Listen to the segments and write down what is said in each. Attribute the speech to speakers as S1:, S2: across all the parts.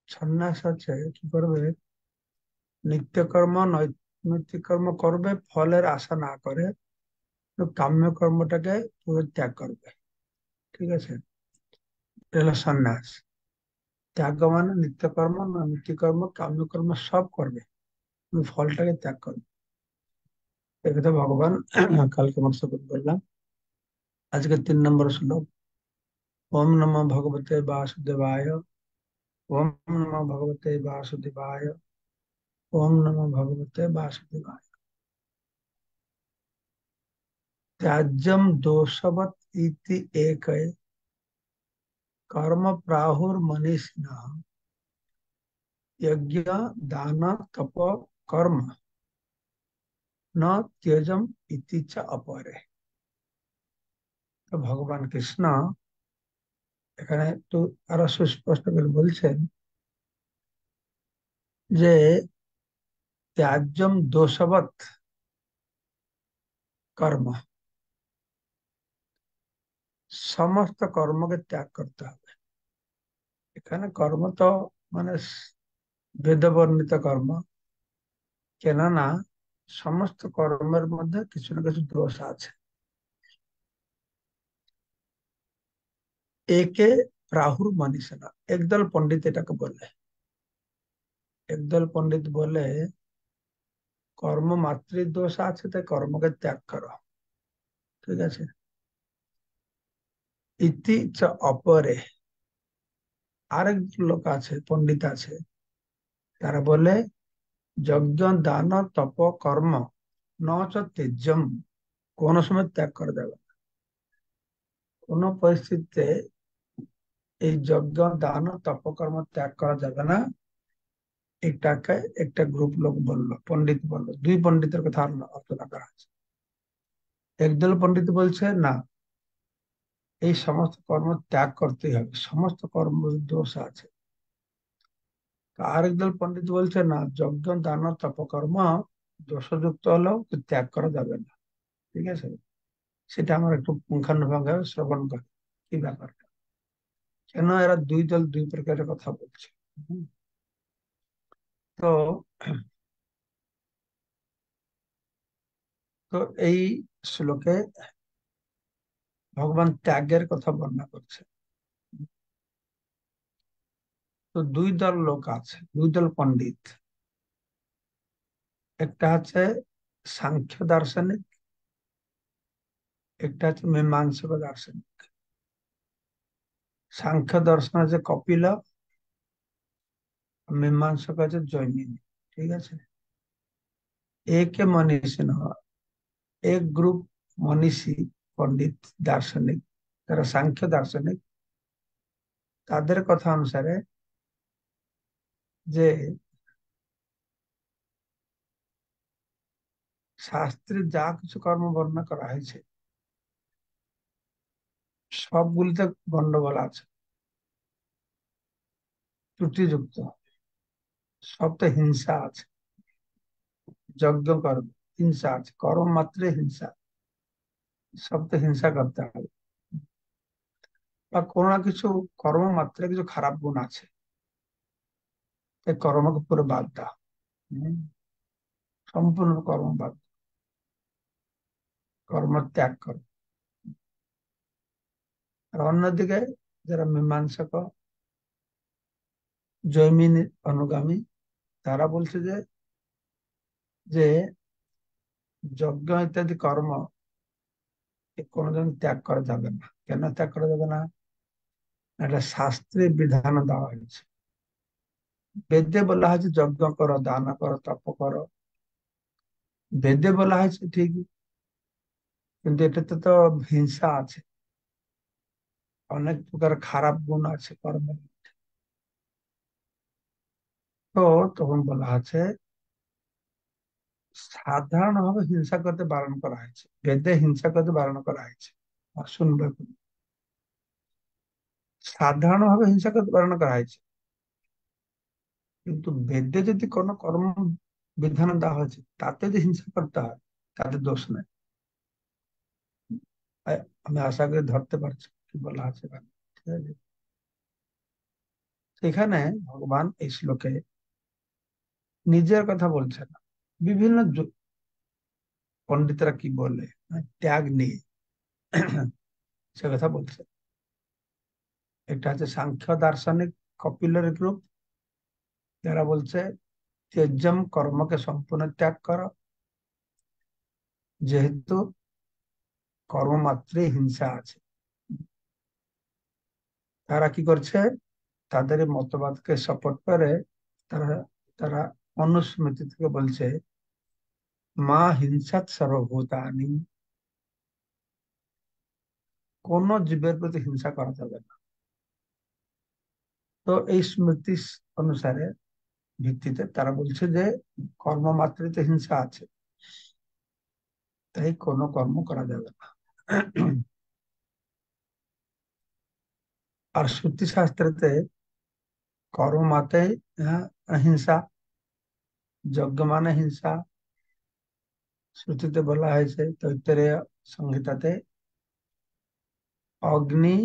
S1: সন্ন্যাস হচ্ছে কি করবে, নিত্যকর্ম নৈতিক কর্ম করবে, ফলের আশা না করে, তো কাম্য কর্মটাকে পুরো ত্যাগ করবে। ঠিক আছে, এটা হলো সন্ন্যাস। ত্যাগ মানে নিত্যকর্ম নৈতিককর্ম কাম্যকর্ম সব করবে, কিন্তু ফলটাকে ত্যাগ করবে। একথা ভগবান কালকে মকসদ বললাম। আজকে 3 নম্বর শ্লোক। ওম নমো ভগবতে বাসুদেবায়। ওম নমো ভগবতে বাসুদেবায়। ওম নমো ভগবতে বাसुदेवाय। त्याज्यम दोषवत इति एक कर्म प्राहुर्मनीषिणः यज्ञ दान तप कर्म न त्यजम इति च अपरे। तो भगवान कृष्ण এখানে একটু আরো সুস্পষ্ট করে বলছেন যে ত্যাজ্যম দোষবৎ কর্ম, সমস্ত কর্মকে ত্যাগ করতে হবে। এখানে কর্ম তো মানে বেদবর্ণিত কর্ম, কেননা সমস্ত কর্মের মধ্যে কিছু না কিছু দোষ আছে। একে রাহুর মনীষা, একদল পণ্ডিত এটাকে বলে। একদল পণ্ডিত বলে কর্ম মাত্রই দোষ আছে, তাই কর্মকে ত্যাগ করো। ঠিক আছে, ইতি চ অপরে, আরেক লোক আছে, পণ্ডিত আছে, তারা বলে যজ্ঞ দান তপ কর্ম ন চ তেজ্যম, কোন সময় ত্যাগ করা যাবে না। কোন পরিস্থিতিতে এই যজ্ঞ দান তপ কর্ম ত্যাগ করা যাবে না। এটাকে একটা গ্রুপ লোক বললো, পণ্ডিত বললো। দুই পণ্ডিতের কথা আলোচনা করা আছে। একদল পণ্ডিত বলছে না, এই সমস্ত কর্ম ত্যাগ করতেই হবে, সমস্ত কর্ম দোষ আছে। আরেক দল পণ্ডিত বলছে না, যজ্ঞ দান তপকর্ম দোষযুক্ত হলেও ত্যাগ করা যাবে না। ঠিক আছে, সেটা আমার একটু পুঙ্খানুপুঙ্খভাবে শ্রবণ করে কি ব্যাপারটা, কেন এরা দুই দল দুই প্রকারের কথা বলছে। হুম, তো তো এই শ্লোকে ভগবান ত্যাগের কথা বর্ণনা করছে। তো দুই দল লোক আছে, দুই দল পণ্ডিত। একটা হচ্ছে সাংখ্য দার্শনিক, একটা হচ্ছে মীমাংসক দার্শনিক। সাংখ্য দর্শন আছে কপিল, মীমাংসক আছে জৈমিনী। ঠিক আছে, একে মনীষী নয়, এক গ্রুপ মনীষী পণ্ডিত দার্শনিক, তারা সাংখ্য দার্শনিক। তাদের কথা অনুসারে যে শাস্ত্রে যা কিছু কর্ম বর্ণনা করা হয়েছে সবগুলিতে গন্ডগোল আছে, ত্রুটিযুক্ত, সবতে হিংসা আছে। যজ্ঞ কর্ম হিংসা আছে, কর্ম মাত্রে হিংসা, সবতে হিংসা করতে হবে। বা কোনো না কিছু কর্ম মাত্রে কিছু খারাপ গুণ আছে, এই কর্মকে পুরো বাদ দাও। হুম, সম্পূর্ণ কর্ম বাদ, কর্ম ত্যাগ করো। আর অন্যদিকে যারা মীমাংসক জৈমিনী অনুগামী, তারা বলছে যে যে যজ্ঞ ইত্যাদি কর্ম এ কোনোদিন ত্যাগ করা যাবে না। কেন ত্যাগ করা যাবে না? এটা শাস্ত্রে বিধান দেওয়া হয়েছে। বেদে বলা হয়েছে যজ্ঞ করো, দান করো, তপ করো, বেদে বলা হয়েছে ঠিকই, কিন্তু এটাতে তো হিংসা আছে, অনেক প্রকার খারাপ গুণ আছে কর্মের। তো তখন বলা আছে সাধারণভাবে হিংসা করতে বারণ করা হয়েছে, বেদে হিংসা করতে বারণ করা হয়েছে। আর শুনবে, সাধারণভাবে হিংসা করতে বারণ করা হয়েছে, কিন্তু বেদে যদি কোনো কর্ম বিধান দেওয়া হয়েছে তাতে যদি হিংসা করতে হয়, তাতে দোষ নেই। আমি আশা করি ধরতে পারছি কি বলা আছে এখানে। ঠিক আছে, সেখানে ভগবান এই শ্লোকে নিজের কথা বলছে না, বিভিন্ন পণ্ডিতরা কি বলে ত্যাগ নিয়ে সে কথা বলছে। এটা হচ্ছে সাংখ্য দার্শনিক কপিলের গ্রুপ, যারা বলছে ত্যজ্যম কর্মকে সম্পূর্ণ ত্যাগ করো, যেহেতু কর্ম মাত্রেই হিংসা আছে। তারা কি করছে, তাদের এই মতবাদকে সাপোর্ট করে তারা তারা অনুস্মৃতি থেকে বলছে মা হিংসাত সর্বভূতানি, কোন জীবের প্রতি হিংসা করা যাবে না। তো এই স্মৃতি অনুসারে ভিত্তিতে তারা বলছে যে কর্ম মাত্রিতে হিংসা আছে, তাই কোনো কর্ম করা যাবে না। আর শ্রুতি শাস্ত্রেতে কর্ম মাতে হিংসা, যজ্ঞ মানে হিংসা। শ্রুতিতে বলা হয়েছে তৈত্তরীয় সংহিতাতে অগ্নি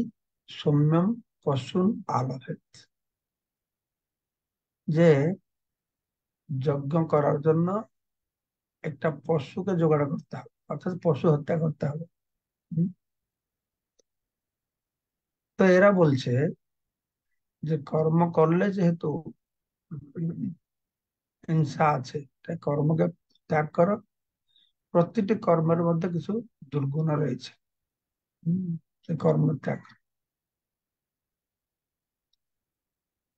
S1: সৌম্যম পশুন আলভেত, যে যজ্ঞ করার জন্য একটা পশুকে জোগাড় করতে হবে, অর্থাৎ পশু হত্যা করতে হবে। হুম? তো এরা বলছে যে কর্ম করলে যেহেতু হিংসা আছে, তাই কর্মকে ত্যাগ করো। প্রতিটি কর্মের মধ্যে কিছু দুর্গুণ রয়েছে। হুম, সেই কর্ম ত্যাগ করো।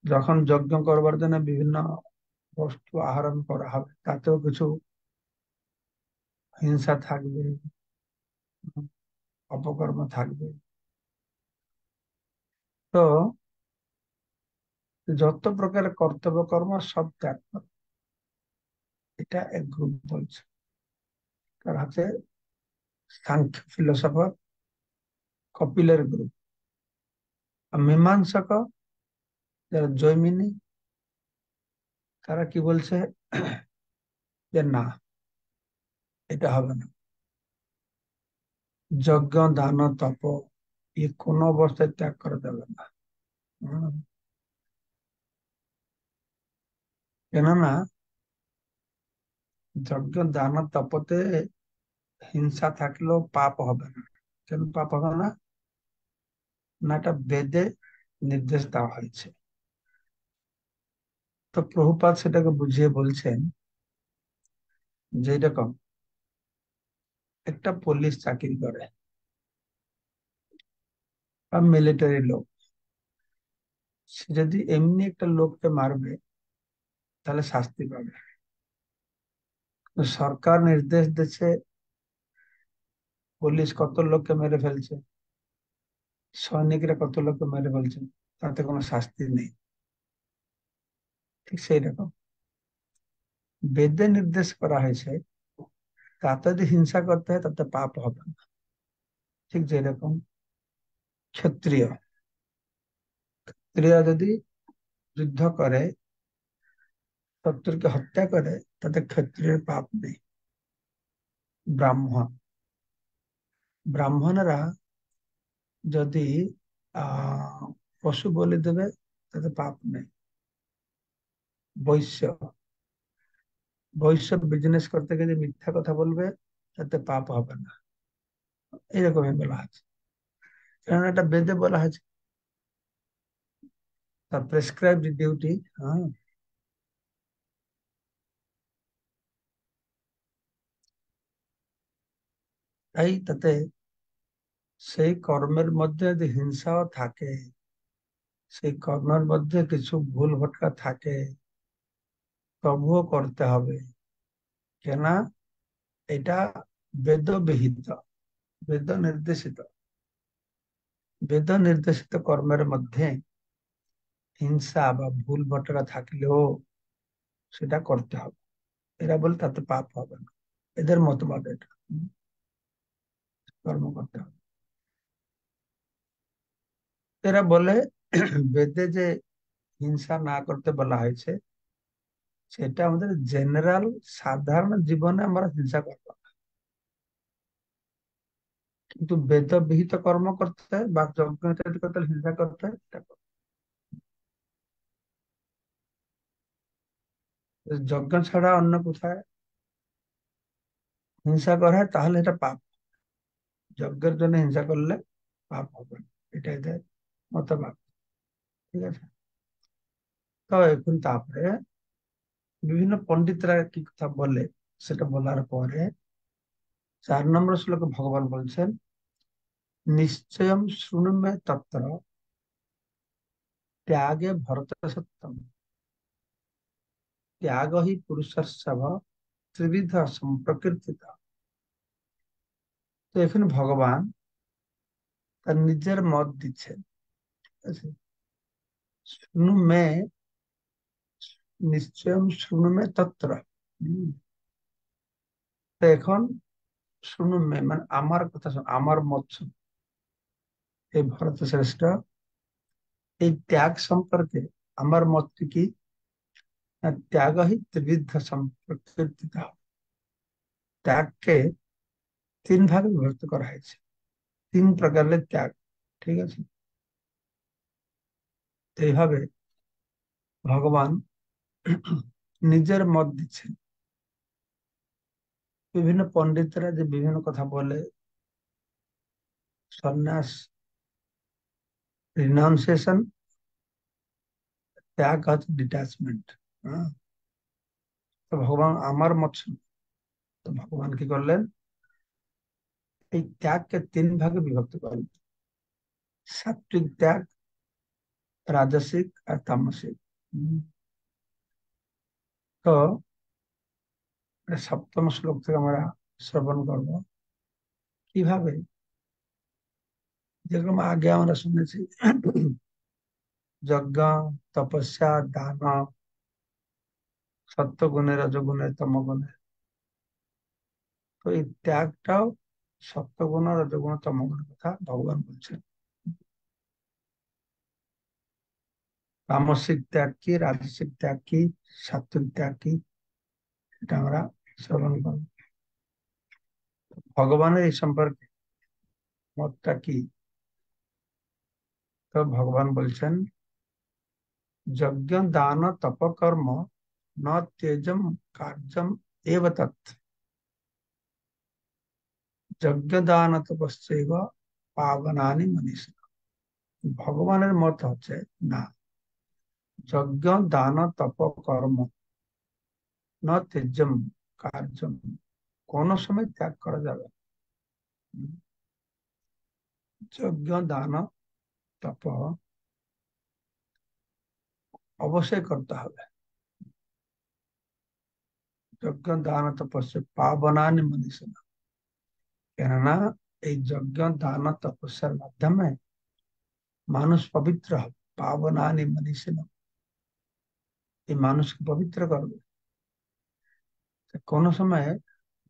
S1: যখন যজ্ঞ করবার জন্য বিভিন্ন বস্তু আহরণ করা হবে, তাতেও কিছু হিংসা থাকবে, অপকর্ম থাকবে। তো যত প্রকার কর্তব্য কর্ম সব ত্যাগ করো, এটা এক গ্রুপ বলছে। তার হাতে সাংখ্য ফিলোসফার কপিলের গ্রুপ। আর মীমাংসক যারা জৈমিনী, তারা কি বলছে যে না, এটা হবে না। যজ্ঞ দান তপ এ কোনো অবস্থায় ত্যাগ করা যাবে না। হুম, কেননা যজ্ঞ দান তপতে হিংসা থাকলেও পাপ হবে না। কেন পাপ হবে না? না, এটা বেদে নির্দেশ দেওয়া হয়েছে। তো প্রভুপাদ সেটাকে বুঝিয়ে বলছেন যে এরকম একটা পুলিশ চাকরি করে বা মিলিটারি লোক, সে যদি এমনি একটা লোককে মারবে তাহলে শাস্তি পাবে। তো সরকার নির্দেশ দিচ্ছে, পুলিশ কত লোককে মেরে ফেলছে, সৈনিকরা কত লোককে মেরে ফেলছে, তাতে কোনো শাস্তি নেই। ঠিক সেই রকম বেদে নির্দেশ করা হয়েছে, তাতে যদি হিংসা করতে হয় তাতে পাপ হবে না। ঠিক যেরকম ক্ষত্রিয় ক্ষত্রিয় যদি যুদ্ধ করে, শত্রুকে হত্যা করে, তাতে ক্ষত্রিয়ের পাপ নেই। ব্রাহ্মণ ব্রাহ্মণেরা যদি আহ পশু বলি দেবে, তাতে পাপ নেই। বৈশ্য বৈশ্য বিজনেস করতে গেলে মিথ্যা কথা বলবে, তাতে পাপ হবে না। এরকমই বলা আছে, কারণ এটা বেদে বলা হয়েছে, তার প্রেসক্রাইবড ডিউটি। হ্যাঁ, তাই তাতে সেই কর্মের মধ্যে যদি হিংসাও থাকে, সেই কর্মের মধ্যে কিছু ভুল ভটকা থাকে, তবুও করতে হবে। কেন? এটা বেদ বিহিত, বেদ নির্দেশিত। বেদ নির্দেশিত কর্মের মধ্যে হিংসা বা ভুল ভটকা থাকলেও সেটা করতে হবে। এরা বলে তাতে পাপ হবে না, এদের মতবাদ এটা। কর্ম করতে হবে। এরা বলে বেদে যে হিংসা না করতে বলা হয়েছে, সেটা আমাদের জেনারেল সাধারণ জীবনে আমরা হিংসা করবো না। কিন্তু বেদ বিহিত কর্ম করতে হয় বা যজ্ঞ ইত্যাদি করতে হলে হিংসা করতে হয়, এটা করতে হয়। যজ্ঞ ছাড়া অন্য কোথায় হিংসা করা হয় তাহলে এটা পাপ, যজ্ঞের জন্য হিংসা করলে পাপ হবে না। এটা এদের মতবাদ। ঠিক আছে। তো এখন তারপরে বিভিন্ন পণ্ডিতরা কি কথা বলে সেটা বলার পরে 4 নম্বর শ্লোকে ভগবান বলছেন, নিশ্চয়ং শৃণু মে তত্র ত্যাগে ভরত সত্যম, ত্যাগ হি পুরুষস্যব ত্রিবিধ সম্প্রকৃতিত। তো এখানে ভগবান তার নিজের মত দিচ্ছেন। ঠিক আছে। শৃণু মে, নিশ্চয়ং শৃণু মে তত্র। হুম। তো এখন শৃণু মে মানে আমার কথা শোন, আমার মত শোন। এই ভরত শ্রেষ্ঠ, এই ত্যাগ সম্পর্কে আমার মতটি কি, না ত্যাগ হি ত্রিবিধ সম্প্রকৃতিত। ত্যাগকে 3 ভাগে বিভক্ত করা হয়েছে, 3 প্রকারের ত্যাগ। ঠিক আছে। তো এইভাবে ভগবান নিজের মত দিচ্ছেন। বিভিন্ন পণ্ডিতরা যে বিভিন্ন কথা বলে, সন্ন্যাস, রিনাউন্সিয়েশন, ত্যাগ হচ্ছে ডিট্যাচমেন্ট। হ্যাঁ। তো ভগবান আমার মত শুনে, তো ভগবান কি করলেন, এই ত্যাগকে 3 ভাগে বিভক্ত করলেন, সাত্বিক ত্যাগ, রাজসিক আর তামসিক। হুম। তো সপ্তম শ্লোক থেকে আমরা শ্রবণ করব কিভাবে, যেরকম আগে আমরা শুনেছি যজ্ঞ, তপস্যা, দান, সত্যগুণে, রজগুণে, তমগুণে। তো এই ত্যাগটাও সত্যগুণ, রজগুণ, তমগুণের কথা ভগবান বলছেন। তামসিক ত্যাগ কি, রাজসিক ত্যাগ কি, সাত্বিক ত্যাগ কি, এটা আমরা শ্রবণ করব। ভগবানের এই সম্পর্কে মতটা কি, তো ভগবান বলছেন, যজ্ঞ দান তপ কর্ম ন তেজম কার্যম এব তৎ, যজ্ঞ দান তপস্যৈব পাবনানি মনীষা। ভগবানের মত হচ্ছে না, যজ্ঞ দান তপ কর্ম ন তেজম কার্যম, কোন সময় ত্যাগ করা যাবে না। যজ্ঞ দান তপ অবশ্যই করতে হবে। যজ্ঞ দান তপস্যা পাবনানি মনীষা, কেননা এই যজ্ঞ দান তপস্যার মাধ্যমে মানুষ পবিত্র হবে। পাবনানি মনীষা, এই মানুষকে পবিত্র করবে। কোন সময়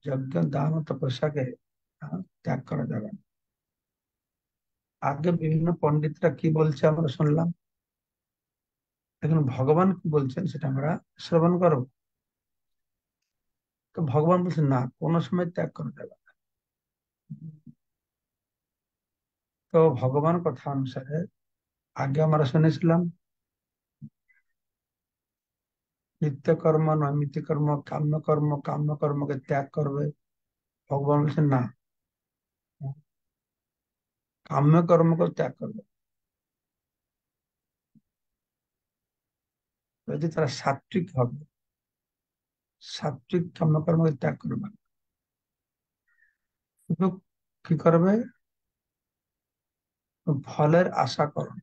S1: যজ্ঞ দান ও তপস্যাকে ত্যাগ করা যাবে না। আগে বিভিন্ন পণ্ডিতরা কি বলছে আমরা শুনলাম, এখন ভগবান কি বলছেন সেটা আমরা শ্রবণ করব। তো ভগবান বলছেন না, কোনো সময় ত্যাগ করা যাবে না। তো ভগবান কথা অনুসারে আগে আমরা শুনেছিলাম নিত্য কর্ম, নৈমিত্তিক কর্ম, কাম্য কর্মকে ত্যাগ করবে। ভগবান বলছেন না, কাম্য কর্মকে ত্যাগ করবে। যদি তারা সাত্বিক হবে, সাত্বিক কাম্যকর্মকে ত্যাগ করবে না। শুধু কি করবে, ফলের আশা করো।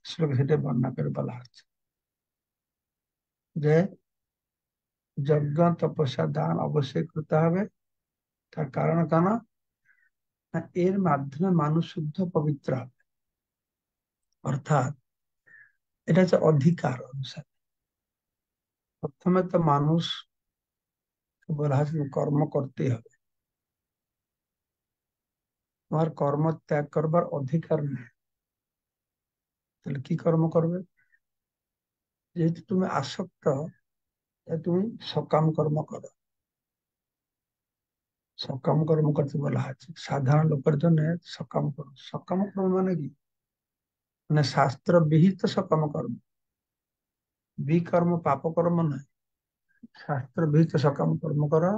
S1: শ্লোকে সেটা বর্ণনা করে বলা হচ্ছে যে যজ্ঞ, তপস্যা, দান অবশ্যই করতে হবে। তার কারণ কেন, না এর মাধ্যমে মানুষ শুদ্ধ পবিত্র হবে। অর্থাৎ এটা হচ্ছে অধিকার অনুসারে। প্রথমে তো মানুষ বলা হচ্ছে কর্ম করতেই হবে, তোমার কর্ম ত্যাগ করবার অধিকার নেই। তাহলে কি কর্ম করবে, যেহেতু তুমি আসক্ত, তাই তুমি সকাম কর্ম করো। সকাম কর্ম করতে বলা আছে সাধারণ লোকের জন্য। সকাম কর্ম, সকাম কর্ম মানে কি, মানে শাস্ত্র বিহিত সকাম কর্ম। বিকর্ম পাপ কর্ম নয়, শাস্ত্র বিহিত সকাম কর্ম করো,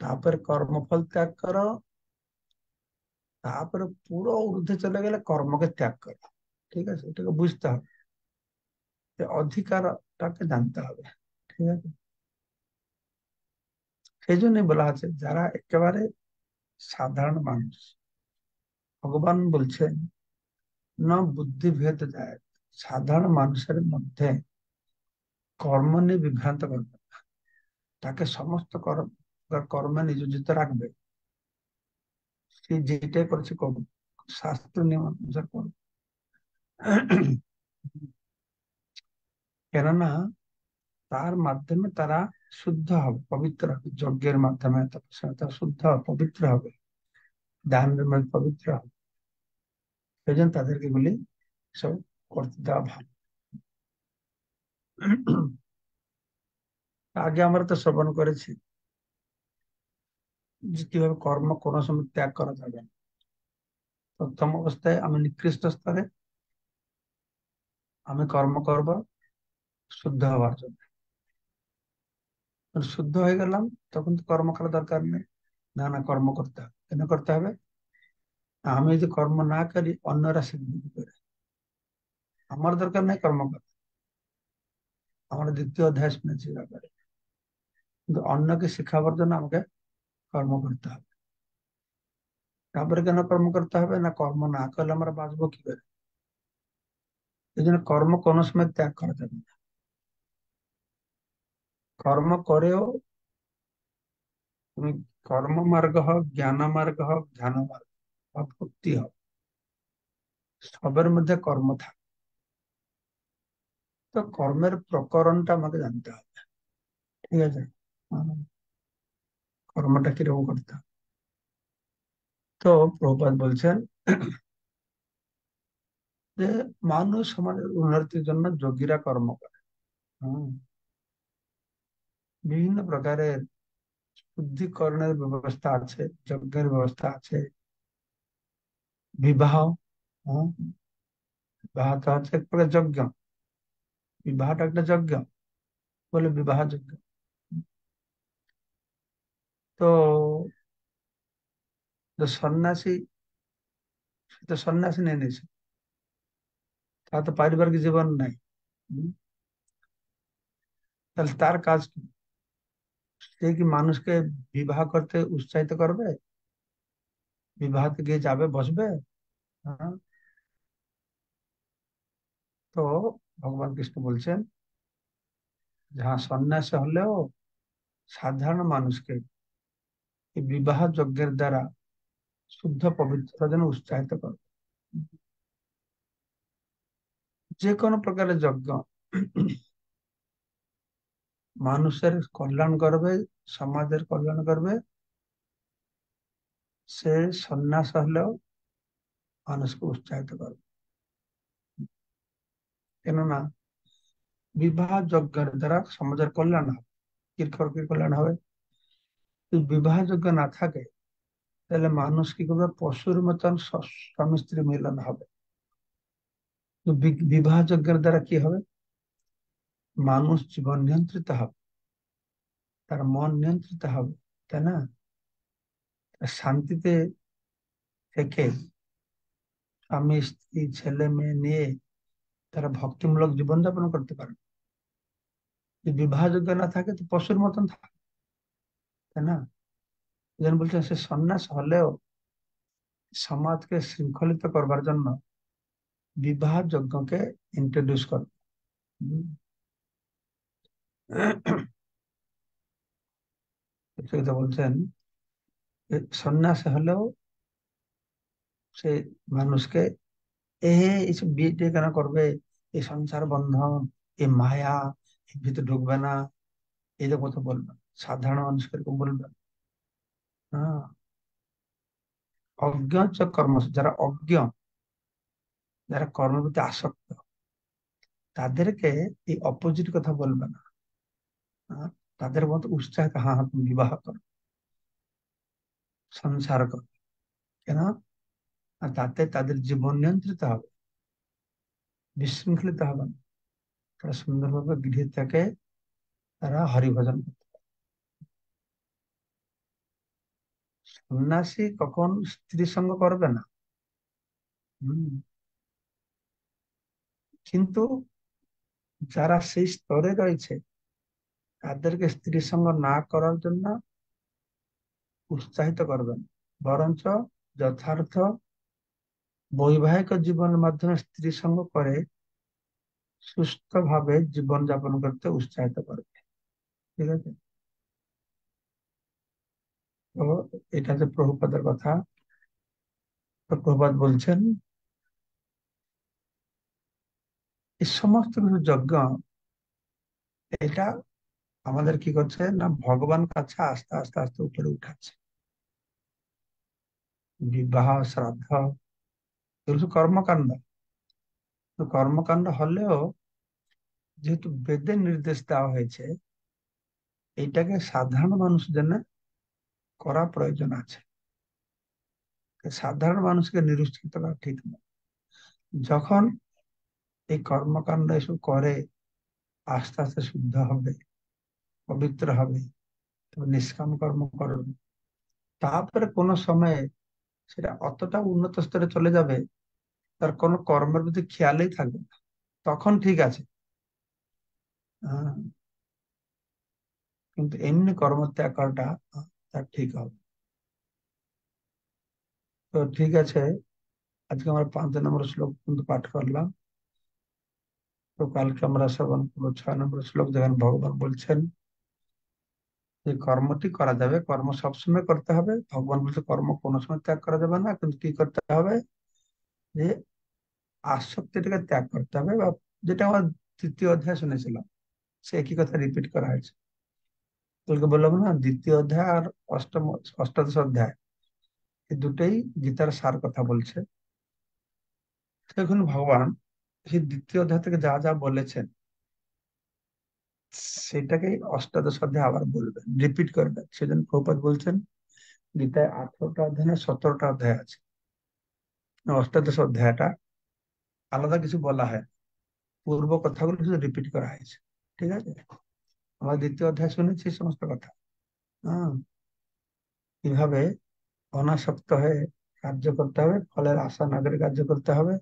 S1: তারপরে কর্মফল ত্যাগ করো, তারপরে পুরো ঊর্ধ্বে চলে গেলে কর্মকে ত্যাগ করো। ঠিক আছে, এটাকে বুঝতে হবে, যে অধিকারটাকে জানতে হবে। ঠিক আছে, সেই জন্যই বলা আছে যারা একেবারে সাধারণ মানুষ, ভগবান বলছেন না বুদ্ধি ভেদ যায়, সাধারণ মানুষের মধ্যে কর্ম নিয়ে বিভ্রান্ত করবে না। তাকে সমস্ত কর্মে নিয়োজিত রাখবে, সে যেটাই করছে করুক, শাস্ত্র নিয়ম অনুসার করুক। কেননা তার মাধ্যমে তারা শুদ্ধ হবে, পবিত্র হবে, যজ্ঞের মাধ্যমে তারা শুদ্ধ হবে, পবিত্র হবে, দানের মাধ্যমে পবিত্র হবে। সেই জন্য তাদেরকে এগুলি সব করতে দেওয়া ভালো। আগে আমরা তো শ্রবণ করেছি যে কিভাবে কর্ম কোনো সময় ত্যাগ করা যাবে না। প্রথম অবস্থায় আমি নিকৃষ্ট স্তরে আমি কর্ম করব শুদ্ধ হওয়ার জন্য। যখন শুদ্ধ হয়ে গেলাম তখন তো কর্ম করার দরকার নেই। না না, কর্ম করতে হবে। কেন করতে হবে? আমি যদি কর্ম না করি অন্যরা শিখবে কি করে? আমার দরকার নেই কর্ম করা, আমরা দ্বিতীয় অধ্যায় শুনেছি এ ব্যাপারে। কিন্তু অন্যকে শেখাবার জন্য আমাকে কর্ম করতে হবে। তারপরে কেন কর্ম করতে হবে? না কর্ম না করলে আমরা বাঁচবো কি করে? এই জন্য কর্ম কোনো সময় ত্যাগ করা যাবে না। কর্ম করেও তুমি কর্ম মার্গ হোক, জ্ঞান মার্গ হোক, ধ্যান মার্গ বা ভক্তি হোক, সবের মধ্যে কর্ম থাকে। তো কর্মের প্রকরণটা আমাকে জানতে হবে। ঠিক আছে, আহ, কর্মটা কিরকম করতে হবে। তো প্রভুপাদ বলছেন যে মানুষ সমাজের উন্নতির জন্য যোগীরা কর্ম করে। হুম, বিভিন্ন প্রকারের শুদ্ধিকরণের ব্যবস্থা আছে, যজ্ঞের ব্যবস্থা আছে, বিবাহ। হুম, বিবাহ তো হচ্ছে এক প্রকার যজ্ঞ, বিবাহটা একটা যজ্ঞ বলে বিবাহ যজ্ঞ। তো যে সন্ন্যাসী, সে তো সন্ন্যাসী নিয়ে নিয়েছে, তার তো পারিবারিক জীবন নাই। হুম, তাহলে তার কাজ কি? সে কি মানুষকে বিবাহ করতে উৎসাহিত করবে? বিবাহতে গিয়ে যাবে, বসবে? হ্যাঁ। তো ভগবান কৃষ্ণ বলছেন যাহা সন্ন্যাস হলেও সাধারণ মানুষকে এই বিবাহ যজ্ঞের দ্বারা শুদ্ধ পবিত্রতার জন্য উৎসাহিত করবে। যে কোনো প্রকারের যজ্ঞ মানুষের কল্যাণ করবে, সমাজের কল্যাণ করবে, সে সন্ন্যাস হলেও মানুষকে উৎসাহিত করবে। কেননা বিবাহ যজ্ঞের দ্বারা সমাজের কল্যাণ হবে। কি কল্যাণ হবে? যদি বিবাহ যজ্ঞ না থাকে তাহলে মানুষ কি করবে? পশুর মতন স্বামী স্ত্রী মিলন হবে। তো বিবাহ যজ্ঞের দ্বারা কি হবে? মানুষ জীবন নিয়ন্ত্রিত হবে, তার মন নিয়ন্ত্রিত হবে, তাই না? তার শান্তিতে থেকে স্বামী স্ত্রী ছেলে মেয়ে নিয়ে তারা ভক্তিমূলক জীবনযাপন করতে পারে। যদি বিবাহ যোগ্য না থাকে তো পশুর মতন থাকে, তাই না? যেন বলছেন সে সন্ন্যাস হলেও সমাজকে শৃঙ্খলিত করবার জন্য বিবাহ যজ্ঞকে ইন্ট্রোডিউস করবে। হুম। সেটা বলছেন যে সন্ন্যাস হলেও সে মানুষকে এইসব বিয়ে টিয়ে কেন করবে, এই সংসার বন্ধন, এই মায়া, এর ভিতরে ঢুকবে না, এই যে কথা বলবেন সাধারণ মানুষকে এরকম বলবেন। হ্যাঁ, অজ্ঞ হচ্ছে কর্ম, যারা অজ্ঞ, যারা কর্মের প্রতি আসক্ত, তাদেরকে এই অপোজিট কথা বলবে না। হ্যাঁ, তাদের মতো উৎসাহ, হ্যাঁ হ্যাঁ তুমি বিবাহ করো, সংসার করো। কেন? আর তাতে তাদের জীবন নিয়ন্ত্রিত হবে, বিশৃঙ্খলিত হবে না। তারা সুন্দরভাবে গৃহে থেকে তারা হরিভজন করত। সন্ন্যাসী কখন স্ত্রী সঙ্গ করবে না। হুম। কিন্তু যারা সেই স্তরে রয়েছে তাদেরকে স্ত্রী সঙ্গ না করার জন্য উৎসাহিত করবেন, বরঞ্চ যথার্থ বৈবাহিক জীবনের মাধ্যমে স্ত্রী সঙ্গ করে সুস্থভাবে জীবন যাপন করতে উৎসাহিত করবে। ঠিক আছে। তো এটা যে প্রভুপাদের কথা, তো প্রভুপাদ বলছেন এই সমস্ত কিছু যজ্ঞ, এটা আমাদের কি করছে না, ভগবান কাছে আস্তে আস্তে আস্তে উপরে উঠাচ্ছে। বিবাহ, শ্রাদ্ধ, এগুলো তো কর্মকাণ্ড। তো কর্মকাণ্ড হলেও যেহেতু বেদে নির্দেশ দেওয়া হয়েছে, এইটাকে সাধারণ মানুষ জন্য করা প্রয়োজন আছে। সাধারণ মানুষকে নিরুৎসাহিত করা ঠিক নয়। যখন এই কর্মকাণ্ড এসব করে আস্তে আস্তে শুদ্ধ হবে, পবিত্র হবে, তবে নিষ্কাম কর্ম করবে, তারপরে কোনো সময়ে সেটা অতটা উন্নত স্তরে চলে যাবে, তার কোনো কর্মের প্রতি খেয়ালই থাকবে না, তখন ঠিক আছে। আহ, কিন্তু এমনি কর্ম ত্যাগ করাটা তার ঠিক হবে। তো ঠিক আছে, আজকে আমরা 5 নম্বর শ্লোক কিন্তু পাঠ করলাম। তো কালকে আমরা শ্রবণ করবো 6 নম্বর শ্লোক, যেখানে ভগবান বলছেন যে কর্মটি করা যাবে, কর্ম সবসময় করতে হবে। ভগবান বলছে কর্ম কোনো সময় ত্যাগ করা যাবে না, কিন্তু কি করতে হবে, যে আসক্তিটাকে ত্যাগ করতে হবে। বা যেটা আমার 3য় অধ্যায় শুনেছিলাম, সে একই কথা রিপিট করা হয়েছে। তোকে বললাম না, 2য় অধ্যায় আর অষ্টম অষ্টাদশ অধ্যায়, এই দুটোই গীতার সার কথা বলছে। এখন ভগবান সেই 2য় অধ্যায় থেকে যা যা বলেছেন, সেটাকেই অষ্টাদশ অধ্যায় আবার বলবেন, রিপিট করবেন। সেজন্য প্রভুপাদ বলছেন গীতায় 18টা অধ্যায় না 17টা অধ্যায় আছে, অষ্টাদশ অধ্যায়টা আলাদা কিছু বলা হয়, পূর্ব কথাগুলো শুধু রিপিট করা হয়েছে। ঠিক আছে। আমরা 2য় অধ্যায় শুনেছি এই সমস্ত কথা। হ্যাঁ। কিভাবে অনাসক্ত হয়ে কার্য করতে হবে, ফলের আশা না করে কার্য করতে হবে।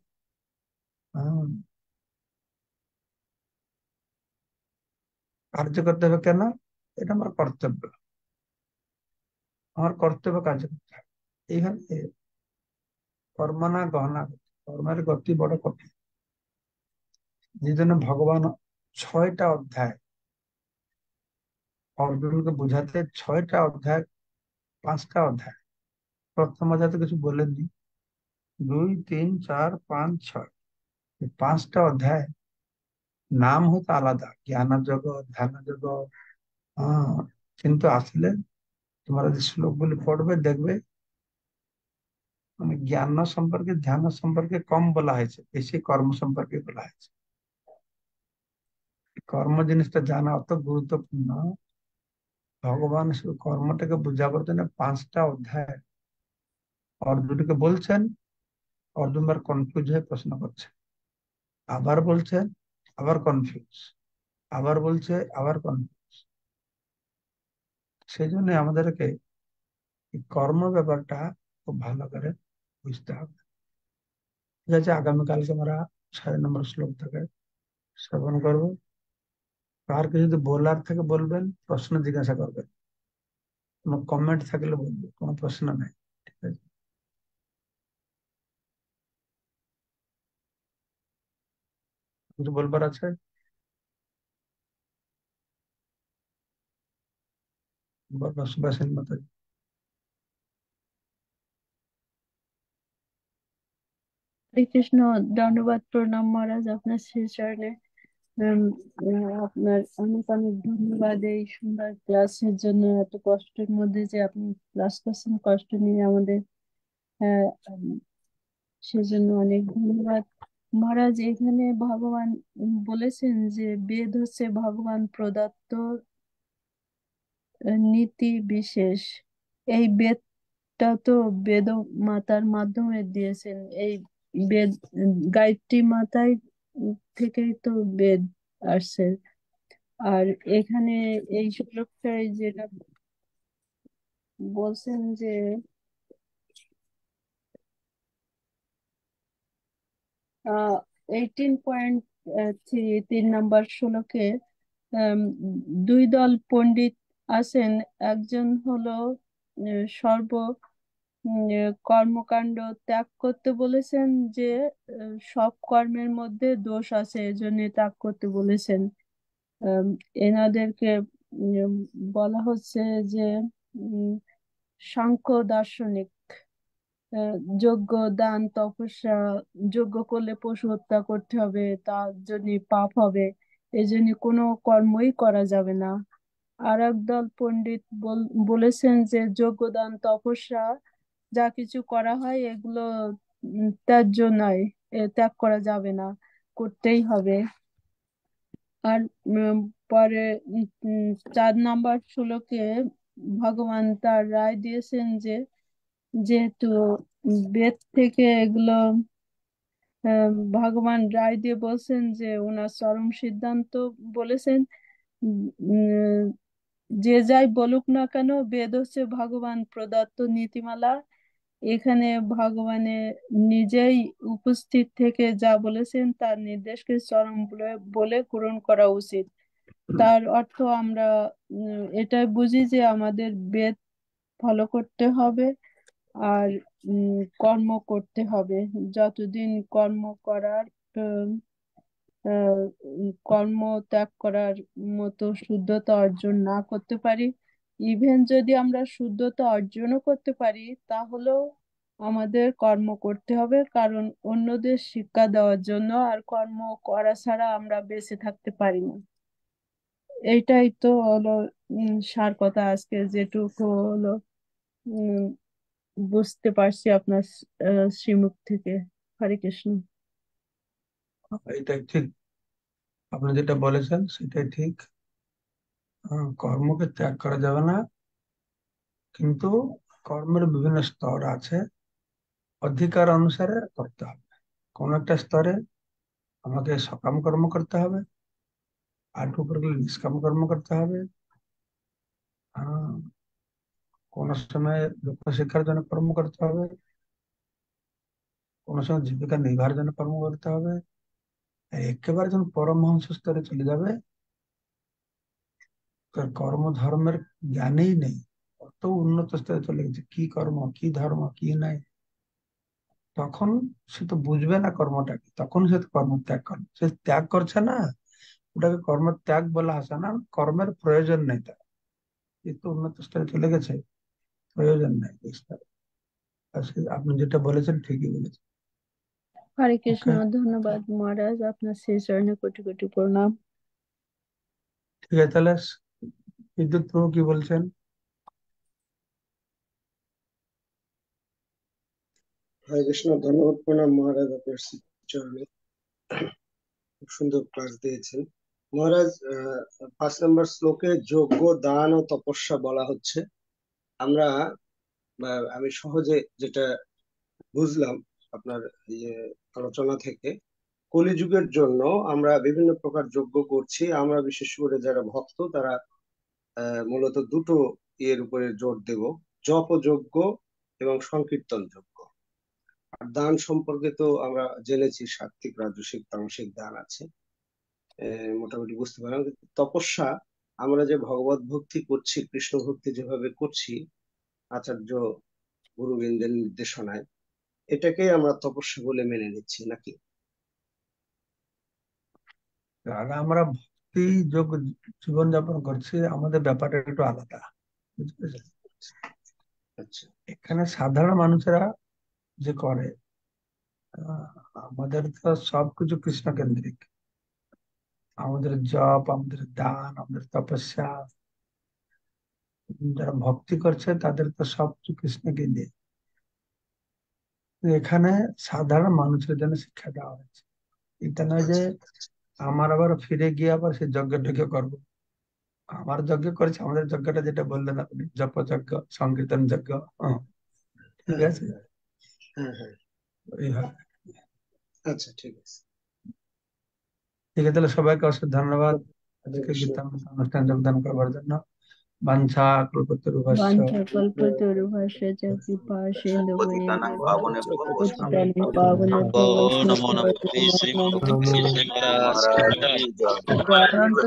S1: হ্যাঁ। কার্য করতে হবে কেন? এটা আমার কর্তব্য, আমার কর্তব্য কার্য করতে হবে। এইখানে কর্মনা গহনা, কর্মের গতি বড় কঠিন। এই জন্য ভগবান 6টা অধ্যায় অর্জুনকে বোঝাতে, 6টা অধ্যায়, 5টা অধ্যায়, প্রথম অধ্যায় তো কিছু বলেননি, 2, 3, 4, 5, 6, এই 5টা অধ্যায় নাম হয়তো আলাদা, জ্ঞান জগৎ, ধ্যান জগৎ। হ্যাঁ। কিন্তু আসলে তোমরা যে শ্লোকগুলি পড়বে দেখবে, মানে জ্ঞান সম্পর্কে, ধ্যান সম্পর্কে কম বলা হয়েছে, বেশি কর্ম সম্পর্কে বলা হয়েছে। কর্ম জিনিসটা জানা অত গুরুত্বপূর্ণ। ভগবান শুধু কর্মটাকে বুঝাবার জন্য 5টা অধ্যায় অর্জুনকে বলছেন। অর্জুন বার কনফিউজ হয়ে প্রশ্ন করছে, আবার বলছে, আবার কনফিউজ, আবার বলছে, আবার কনফিউজ। সেই জন্য আমাদেরকে এই কর্ম ব্যাপারটা খুব ভালো করে বুঝতে হবে। ঠিক আছে, আগামীকালকে আমরা 6 নম্বর শ্লোক থেকে শ্রবণ করবো। কার কিছু যদি বলার থেকে বলবেন, প্রশ্ন জিজ্ঞাসা করবেন, কোনো কমেন্ট থাকলে বলবেন, কোনো প্রশ্ন নাই। ঠিক আছে। কিছু বলবার আছে? বলবার সুভাষিনী মতো।
S2: হরে কৃষ্ণ। দণ্ডবাদ প্রণাম মহারাজ, আপনার শ্রী চরণে। উম, আপনার অনেক অনেক ধন্যবাদ এই সুন্দর ক্লাসের জন্য। এত কষ্টের মধ্যে যে আপনি ক্লাস করছেন, কষ্ট নিয়ে আমাদের, আহ, উম, সেজন্য অনেক ধন্যবাদ মহারাজ। এখানে ভগবান বলেছেন যে বেদ হচ্ছে ভগবান প্রদত্ত নীতি বিশেষ। এই বেদটা তো বেদ মাতার মাধ্যমে দিয়েছেন। এই বেদ গায়ত্রী মাতাই থেকেই তো বেদ আসছে। আর এখানে এই শ্লোকটায় যেটা বলছেন যে 18.3 3 নম্বর শ্লোকে আম, দুই দল পণ্ডিত আছেন। একজন হলো সর্ব কর্মকাণ্ড ত্যাগ করতে বলেছেন, যে সব কর্মের মধ্যে দোষ আছে, এজন্য ত্যাগ করতে বলেছেন। আম, এনাদেরকে উম, বলা হচ্ছে যে উম, সাংখ্য দার্শনিক। যজ্ঞ, দান, তপস্যা, যজ্ঞ করলে পশু হত্যা করতে হবে, তার জন্য পাপ হবে, এই জন্য কোনো কর্মই করা যাবে না। আর একদল পণ্ডিত বলেছেন যে যজ্ঞ, দান, তপস্যা যা কিছু করা হয় এগুলো ত্যায্য নয়, ত্যাগ করা যাবে না, করতেই হবে। আর উম, পরে 4 নম্বর শ্লোকে ভগবান তার রায় দিয়েছেন যে যেহেতু বেদ থেকে এগুলো ভগবান রায় দিয়ে বলছেন যে ওনার চরম সিদ্ধান্ত বলেছেন। উম, উম, যে যাই বলুক না কেন, বেদ হচ্ছে ভগবান প্রদত্ত নীতিমালা। এখানে ভগবানের নিজেই উপস্থিত থেকে যা বলেছেন তার নির্দেশকে চরম বলে বলে গ্রহণ করা উচিত। তার অর্থ আমরা এটাই বুঝি যে আমাদের বেদ ফলো করতে হবে, আর কর্ম করতে হবে। যতদিন কর্ম করার উম, কর্ম ত্যাগ করার মতো শুদ্ধতা অর্জন না করতে পারি, ইভেন যদি আমরা শুদ্ধতা অর্জনও করতে পারি, তাহলেও আমাদের কর্ম করতে হবে, কারণ অন্যদের শিক্ষা দেওয়ার জন্য। আর কর্ম করা ছাড়া আমরা বেঁচে থাকতে পারি না। এইটাই তো হলো সার কথা। আজকে যেটুকু হলো উম বুঝতে পারছি আপনার শ্রীমুখ থেকে। হরে কৃষ্ণ।
S1: এটাই ঠিক, আপনি যেটা বলেছেন সেটাই ঠিক। কর্মকে ত্যাগ করা যাবে না, কিন্তু কর্মের বিভিন্ন স্তর আছে, অধিকার অনুসারে করতে হবে। কোন একটা স্তরে আমাকে সকাম কর্ম করতে হবে, আর উপর গেলে নিষ্কাম কর্ম করতে হবে। আহ, কোন সময় লোকশিক্ষার জন্য কর্ম করতে হবে, কোন সময় জীবিকা নির্বাহের জন্য কর্ম করতে হবে। আর একেবারে যখন পরমহংস স্তরে চলে যাবে, তার কর্মধর্মের জ্ঞানেই নেই, অত উন্নত স্তরে চলে গেছে কি কর্ম কি ধর্ম কি নাই, তখন সে তো বুঝবে না কর্মটা কি, তখন সে তো কর্ম ত্যাগ করবে, সে ত্যাগ করছে না, ওটাকে কর্ম ত্যাগ বলা আসে না, কর্মের প্রয়োজন নেই তার। এ তো উন্নত স্তরে চলে গেছে, প্রয়োজন নেই এই স্তরে। আপনি যেটা বলেছেন ঠিকই বলেছেন।
S2: হরে কৃষ্ণ।
S1: ওকে,
S2: ধন্যবাদ মহারাজ, আপনার শ্রী চরণে কোটি কোটি প্রণাম।
S1: ঠিক আছে তাহলে। বিদ্যুৎ প্রভু কি বলছেন?
S3: হরে কৃষ্ণ, ধন্যবাদ, প্রণাম মহারাজ, আপনার চরণে। খুব সুন্দর ক্লাস দিয়েছেন মহারাজ। 5 নম্বর শ্লোকে যজ্ঞ, দান ও তপস্যা বলা হচ্ছে। আমরা আমি সহজে যেটা বুঝলাম আপনার ইয়ে আলোচনা থেকে, কলিযুগের জন্য আমরা বিভিন্ন প্রকার যজ্ঞ করছি। আমরা বিশেষ করে যারা ভক্ত তারা মূলত দুটো ইয়ের উপরে জোর দেব: জপ যজ্ঞ এবং সংকীর্তন যজ্ঞ। আর দান সম্পর্কে তো আমরা জেনেছি, সাত্বিক, রাজসিক, তামসিক দান আছে, মোটামুটি বুঝতে পারলাম। কিন্তু তপস্যা, আমরা যে ভগবত ভক্তি করছি, কৃষ্ণ ভক্তি যেভাবে করছি আচার্য গুরুবৃন্দের নির্দেশনায়, এটাকেই আমরা তপস্যা বলে মেনে নিচ্ছি নাকি?
S1: আর আমরা ভক্তি যোগ জীবন যাপন করছি, আমাদের ব্যাপারটা একটু আলাদা, বুঝতে পেরেছেন?
S3: আচ্ছা।
S1: এখানে সাধারণ মানুষেরা যে করে, আহ, আমাদের তো সবকিছু কৃষ্ণ কেন্দ্রিক। আমাদের জপ, আমাদের দান, আমাদের তপস্যা, যারা ভক্তি করছে তাদের তো সবকিছু কৃষ্ণকে দিয়ে। এখানে সাধারণ মানুষের জন্য শিক্ষা দেওয়া হয়েছে। এটা নয় যে
S3: আচ্ছা।
S1: আমার আবার ফিরে গিয়ে আবার সেই যজ্ঞ টজ্ঞ করবো। আমার যজ্ঞ করেছে, আমাদের যজ্ঞটা যেটা বললেন আপনি, জপ যজ্ঞ, সংকীর্তন যজ্ঞ, হ্যাঁ, ঠিক
S3: হ্যাঁ,
S1: আছে,
S3: হ্যাঁ, হ্যাঁ, হ্যাঁ।
S1: এইভাবে।
S3: আচ্ছা, ঠিক আছে।
S1: ঠিক আছে, তাহলে সবাইকে অশেষ ধন্যবাদ
S3: হরে
S1: আজকে
S3: কৃষ্ণ।
S1: গীতামৃত অনুষ্ঠানে যোগদান করবার জন্য। বাঞ্ছা কল্পতরুভ্যশ্চ
S2: वाञ्छाकल्पतरुभ्यश्च च कृपा
S4: পতিতানাং
S2: सिन्धुभ्येव
S4: পাবনেভ্যো বৈষ্ণবেভ্যো
S2: पतितानां
S4: নমো
S2: पावनेभ्यो
S4: নমো নমঃ।
S2: वैष्णवेभ्यो
S4: শ্রী
S2: नमो
S4: শ্রীমন্ত
S2: नमः।
S4: শ্রী মহারাজ কি জয়।
S2: जय अनंत